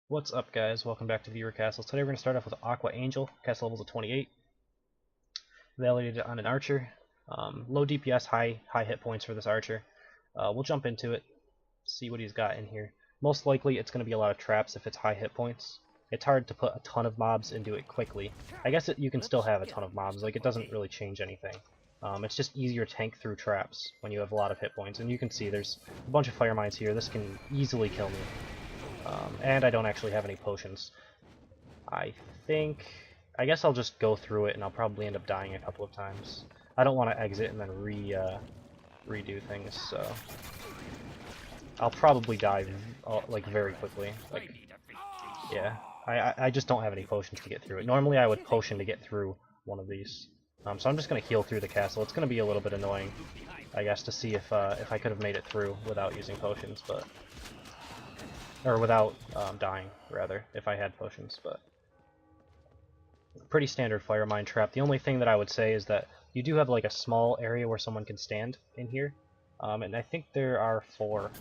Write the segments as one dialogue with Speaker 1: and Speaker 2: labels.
Speaker 1: What's up, guys? Welcome back to Viewer Castles. Today we're going to start off with Aqua Angel. Castle levels of 28. Validated on an archer. Low DPS, high hit points for this archer. We'll jump into it, see what he's got in here. Most likely it's going to be a lot of traps if it's high hit points. It's hard to put a ton of mobs into it quickly. I guess you can still have a ton of mobs, like it doesn't really change anything. It's just easier to tank through traps when you have a lot of hit points. And you can see there's a bunch of fire mines here. This can easily kill me. And I don't actually have any potions. I guess I'll just go through it and I'll probably end up dying a couple of times. I don't want to exit and then redo things, so I'll probably die like very quickly. Like, yeah, I just don't have any potions to get through it. Normally I would potion to get through one of these. So I'm just going to heal through the castle. It's going to be a little bit annoying, I guess, to see if I could have made it through without using potions, but... or without dying, rather, if I had potions, but... pretty standard fire mine trap. The only thing that I would say is that you do have like a small area where someone can stand in here, and I think there are 4.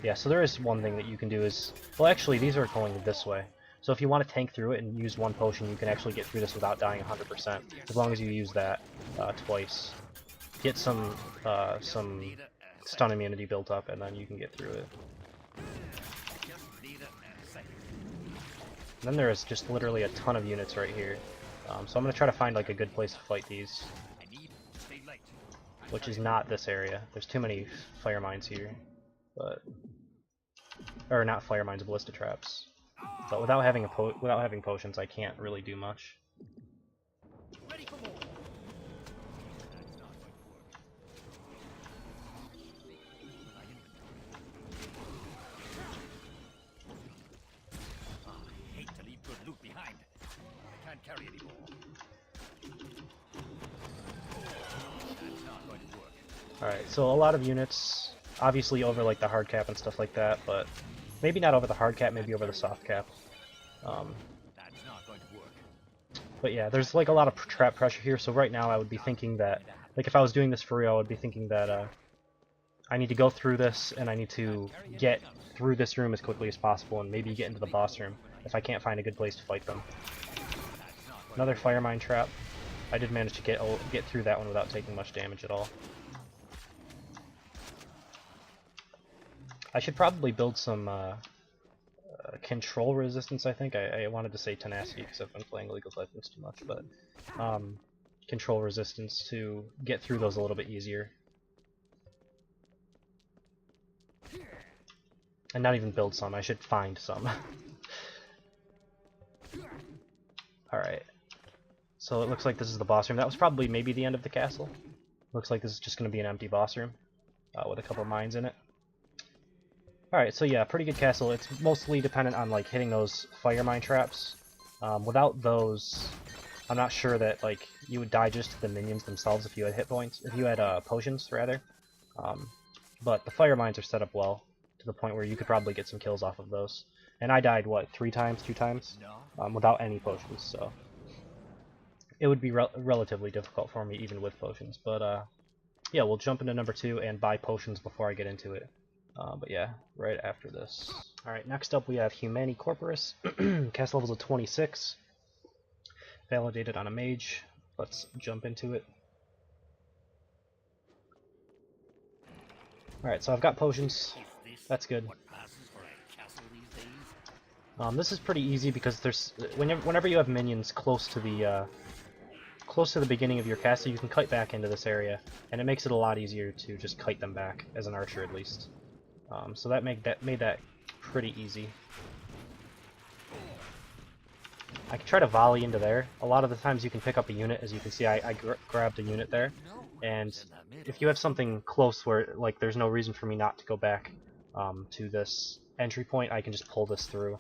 Speaker 1: Yeah, so there is one thing that you can do is... well, actually, these are going this way. So if you want to tank through it and use one potion, you can actually get through this without dying 100%, as long as you use that twice. Get some stun immunity built up, and then you can get through it. And then there is just literally a ton of units right here. So I'm going to try to find like a good place to fight these. Which is not this area. There's too many fire mines here. But... or not fire mines, ballista traps. But without having potions, I can't really do much.
Speaker 2: Carry anymore.
Speaker 1: Alright, so a lot of units, obviously over like the hard cap and stuff like that, but maybe not over the hard cap, maybe over the soft cap. But yeah, there's like a lot of trap pressure here, so right now I would be thinking that, like if I was doing this for real, I would be thinking that I need to go through this, and I need to get through this room as quickly as possible, and maybe get into the boss room, if I can't find a good place to fight them. Another fire mine trap. I did manage to get through that one without taking much damage at all. I should probably build some control resistance, I think. I wanted to say tenacity because I've been playing League of Legends too much, but control resistance to get through those a little bit easier. And not even build some, I should find some. Alright. So it looks like this is the boss room. That was probably maybe the end of the castle. Looks like this is just going to be an empty boss room with a couple mines in it. Alright, so yeah, pretty good castle. It's mostly dependent on like hitting those fire mine traps. Without those, I'm not sure that like you would die just to the minions themselves if you had hit points, if you had potions rather. But the fire mines are set up well to the point where you could probably get some kills off of those. And I died what, 2 times, without any potions, so. It would be relatively difficult for me even with potions, but yeah, we'll jump into number 2 and buy potions before I get into it. But yeah, right after this. Alright, next up we have Humani Corporis, cast levels of 26, validated on a mage. Let's jump into it. Alright, so I've got potions, that's good. This is pretty easy because there's whenever you have minions close to the beginning of your castle, you can kite back into this area, and it makes it a lot easier to just kite them back, as an archer at least. So that made that pretty easy. I can try to volley into there. A lot of the times you can pick up a unit, as you can see I grabbed a unit there, and if you have something close where like there's no reason for me not to go back to this entry point, I can just pull this through.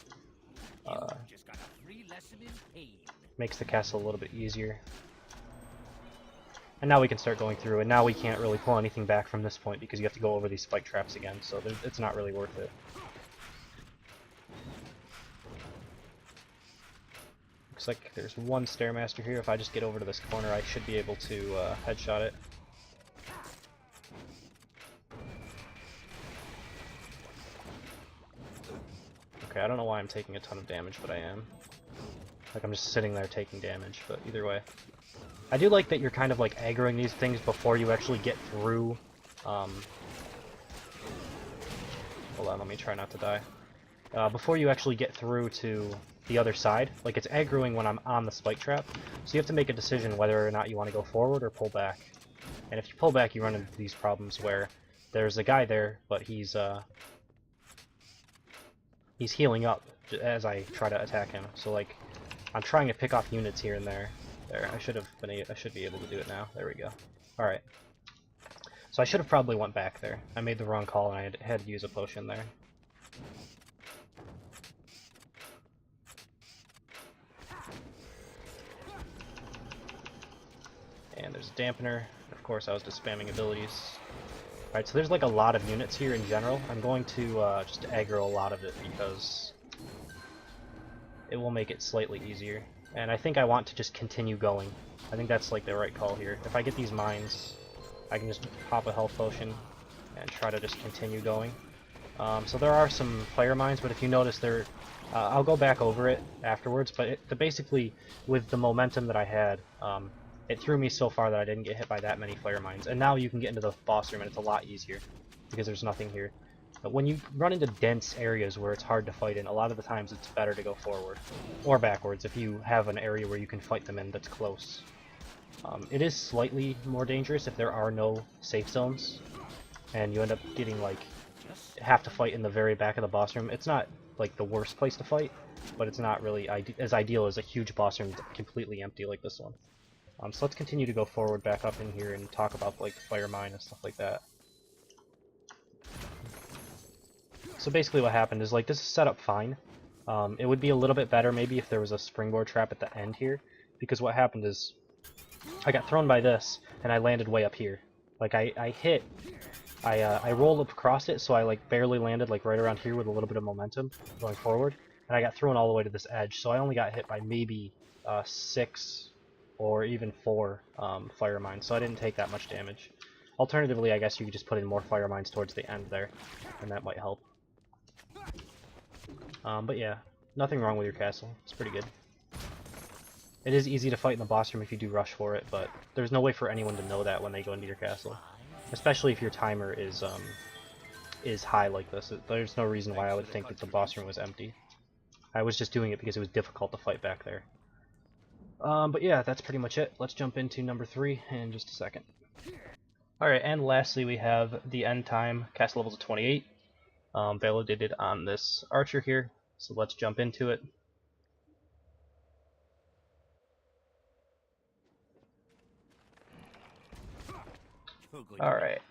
Speaker 1: Makes the castle a little bit easier. And now we can start going through, and now we can't really pull anything back from this point because you have to go over these spike traps again, so it's not really worth it. Looks like there's one Stairmaster here. If I just get over to this corner, I should be able to headshot it. Okay, I don't know why I'm taking a ton of damage, but I am. Like, I'm just sitting there taking damage, but either way. I do like that you're kind of, like, aggroing these things before you actually get through, hold on, let me try not to die. Before you actually get through to the other side. Like, it's aggroing when I'm on the spike trap, so you have to make a decision whether or not you want to go forward or pull back. And if you pull back, you run into these problems where there's a guy there, but he's healing up as I try to attack him. So, like, I'm trying to pick off units here and there. There, I should be able to do it now. There we go. Alright. So I should have probably went back there. I made the wrong call and I had to use a potion there. And there's a dampener. Of course, I was just spamming abilities. Alright, so there's like a lot of units here in general. I'm going to just aggro a lot of it because it will make it slightly easier. And I think I want to just continue going. I think that's like the right call here. If I get these mines, I can just pop a health potion and try to just continue going. So there are some fire mines, but if you notice, they're I'll go back over it afterwards. But basically, with the momentum that I had, it threw me so far that I didn't get hit by that many fire mines. And now you can get into the boss room, and it's a lot easier because there's nothing here. But when you run into dense areas where it's hard to fight in, a lot of the times it's better to go forward or backwards if you have an area where you can fight them in that's close. It is slightly more dangerous if there are no safe zones and you end up getting like have to fight in the very back of the boss room. It's not like the worst place to fight, but it's not really as ideal as a huge boss room that's completely empty like this one. So let's continue to go forward back up in here and talk about like the fire mine and stuff like that. So basically what happened is, like, this is set up fine. It would be a little bit better maybe if there was a springboard trap at the end here, because what happened is I got thrown by this and I landed way up here. Like I rolled up across it, so I like barely landed like right around here with a little bit of momentum going forward, and I got thrown all the way to this edge, so I only got hit by maybe 6 or even 4 fire mines, so I didn't take that much damage. Alternatively, I guess you could just put in more fire mines towards the end there, and that might help. But yeah, nothing wrong with your castle. It's pretty good. It is easy to fight in the boss room if you do rush for it, but there's no way for anyone to know that when they go into your castle. Especially if your timer is high like this. There's no reason why I would think that the boss room was empty. I was just doing it because it was difficult to fight back there. But yeah, that's pretty much it. Let's jump into number 3 in just a second. Alright, and lastly we have TheEndTime, castle levels of 28. Validated on this archer here, so let's jump into it. Alright,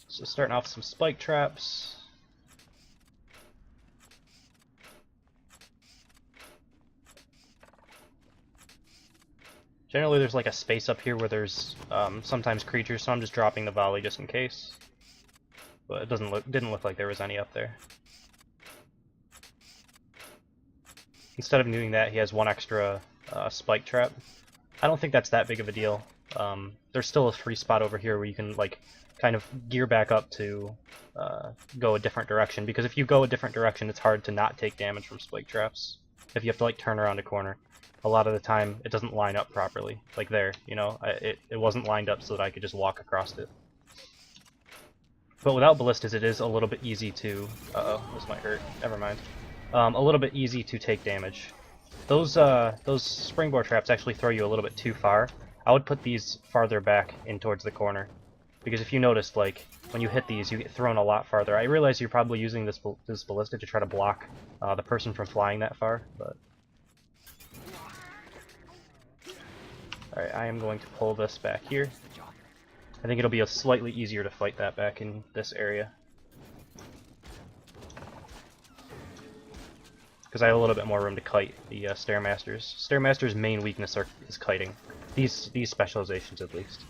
Speaker 1: so starting off with some spike traps. Generally there's like a space up here where there's sometimes creatures, so I'm just dropping the volley just in case. But it didn't look like there was any up there. Instead of doing that, he has 1 extra spike trap. I don't think that's that big of a deal. There's still a free spot over here where you can like kind of gear back up to go a different direction, because if you go a different direction, it's hard to not take damage from spike traps. If you have to like turn around a corner, a lot of the time it doesn't line up properly. Like there, you know, it wasn't lined up so that I could just walk across it. But without ballistas, it is a little bit easy to... Uh-oh, this might hurt. Never mind. A little bit easy to take damage. Those springboard traps actually throw you a little bit too far. I would put these farther back in towards the corner, because if you noticed, like, when you hit these, you get thrown a lot farther. I realize you're probably using this ballista to try to block the person from flying that far, but... Alright, I am going to pull this back here. I think it'll be slightly easier to fight that back in this area, because I have a little bit more room to kite the Stairmasters. Stairmasters' main weakness is kiting. These specializations, at least,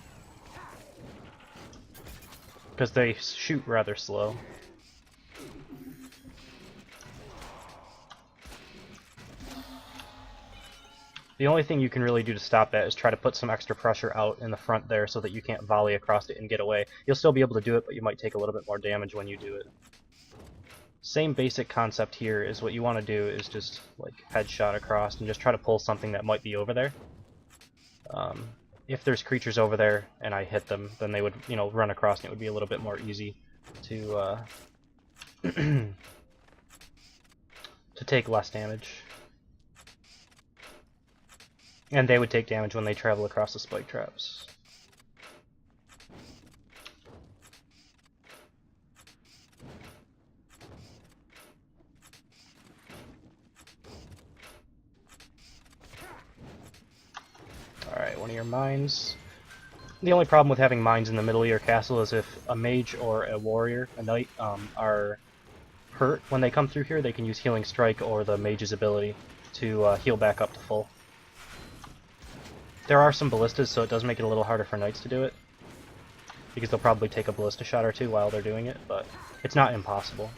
Speaker 1: because they shoot rather slow. The only thing you can really do to stop that is try to put some extra pressure out in the front there so that you can't volley across it and get away. You'll still be able to do it, but you might take a little bit more damage when you do it. same basic concept here is what you want to do is just like headshot across and just try to pull something that might be over there. If there's creatures over there and I hit them, then they would, you know, run across and it would be a little bit more easy to to take less damage. And they would take damage when they travel across the spike traps. Alright, one of your mines. The only problem with having mines in the middle of your castle is if a mage or a warrior, a knight, are hurt when they come through here, they can use Healing Strike or the mage's ability to heal back up to full. There are some ballistas, so it does make it a little harder for knights to do it, because they'll probably take a ballista shot or two while they're doing it, but it's not impossible.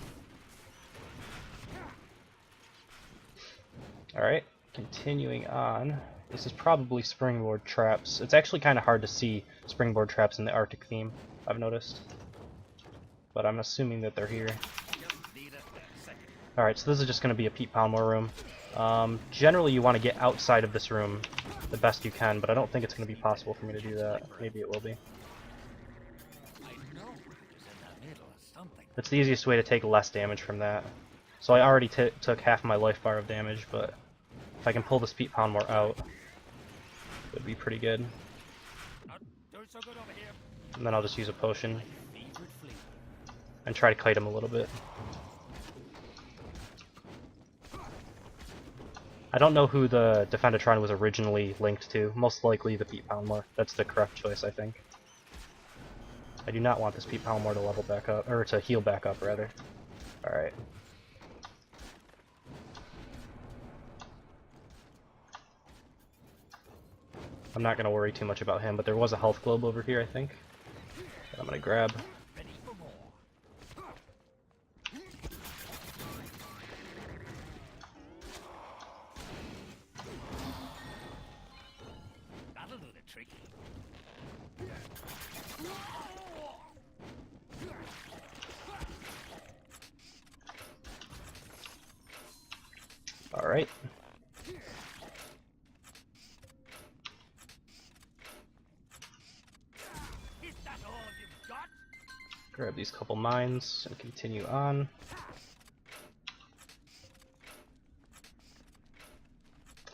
Speaker 1: Alright, continuing on. This is probably springboard traps. It's actually kind of hard to see springboard traps in the Arctic theme, I've noticed. But I'm assuming that they're here. Alright, so this is just going to be a Pete Poundmore room. Generally you want to get outside of this room the best you can, but I don't think it's going to be possible for me to do that. Maybe it will be. That's the easiest way to take less damage from that. So I already took half my life bar of damage, but if I can pull this Pete Poundmore out, it would be pretty good. And then I'll just use a potion and try to kite him a little bit. I don't know who the Defendatron was originally linked to. Most likely the Pete Poundmore. That's the correct choice, I think. I do not want this Pete Poundmore to level back up, or to heal back up, rather. Alright. I'm not going to worry too much about him, but there was a health globe over here, I think, that I'm going to grab. Alright. Grab these couple mines and continue on.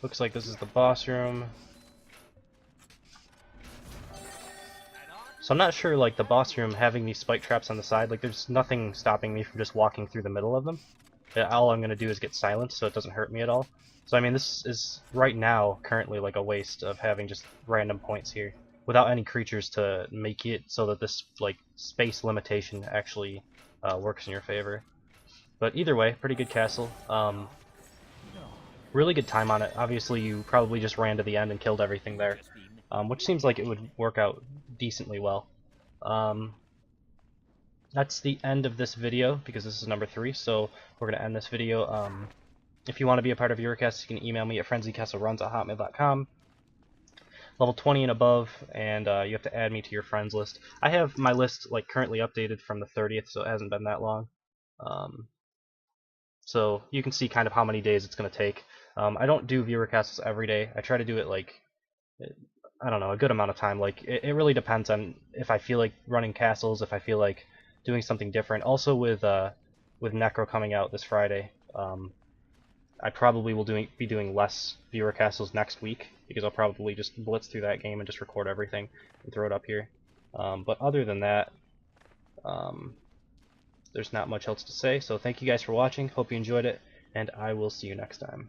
Speaker 1: Looks like this is the boss room. So I'm not sure, like, the boss room having these spike traps on the side, like, there's nothing stopping me from just walking through the middle of them. All I'm going to do is get silenced, so it doesn't hurt me at all. So I mean, this is, right now, currently like a waste of having just random points here, without any creatures to make it so that this, like, space limitation actually works in your favor. But either way, pretty good castle. Really good time on it. Obviously, you probably just ran to the end and killed everything there, which seems like it would work out decently well. That's the end of this video, because this is number 3, so we're going to end this video. If you want to be a part of Eurocast, you can email me at frenzycastleruns@hotmail.com. Level 20 and above, and you have to add me to your friends list. I have my list, like, currently updated from the 30th, so it hasn't been that long. So you can see kind of how many days it's going to take. I don't do viewer castles every day. I try to do it, like, I don't know, a good amount of time. Like, it really depends on if I feel like running castles, if I feel like doing something different. Also with Necro coming out this Friday, I probably will be doing less viewer castles next week, because I'll probably just blitz through that game and just record everything and throw it up here. But other than that, there's not much else to say, so thank you guys for watching, hope you enjoyed it, and I will see you next time.